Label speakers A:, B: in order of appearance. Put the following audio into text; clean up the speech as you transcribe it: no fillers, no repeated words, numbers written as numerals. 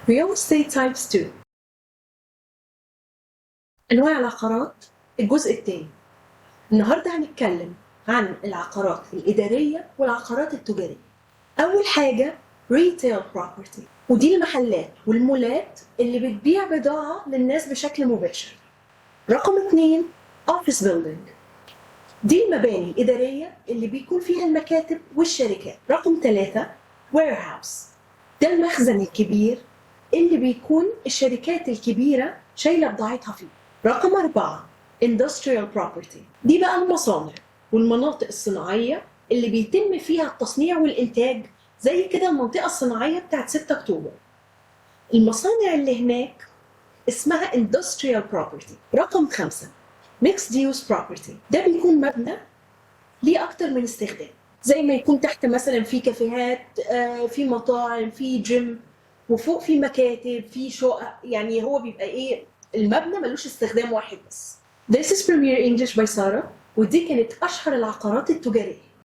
A: Real estate types 2. أنواع العقارات الجزء الثاني. النهاردة هنتكلم عن العقارات الإدارية والعقارات التجارية. أول حاجة retail property، ودي المحلات والمولات اللي بتبيع بضاعة للناس بشكل مباشر. رقم 2 office building، دي المباني الإدارية اللي بيكون فيها المكاتب والشركات. رقم 3 warehouse، ده المخزن الكبير اللي بيكون الشركات الكبيرة شايلة بضاعتها فيه. رقم 4 industrial property، دي بقى المصانع والمناطق الصناعية اللي بيتم فيها التصنيع والإنتاج، زي كده المنطقة الصناعية بتاعت 6 أكتوبر. المصانع اللي هناك اسمها industrial property. رقم 5 mixed use property، ده بيكون مبنى ليه أكتر من استخدام، زي ما يكون تحت مثلا في كافيهات، في مطاعم، في جيم، وفوق في مكاتب، في شقق. يعني هو بيبقى ايه، المبنى ملوش استخدام واحد بس. This is Premier English by سارة، ودي كانت أشهر العقارات التجارية.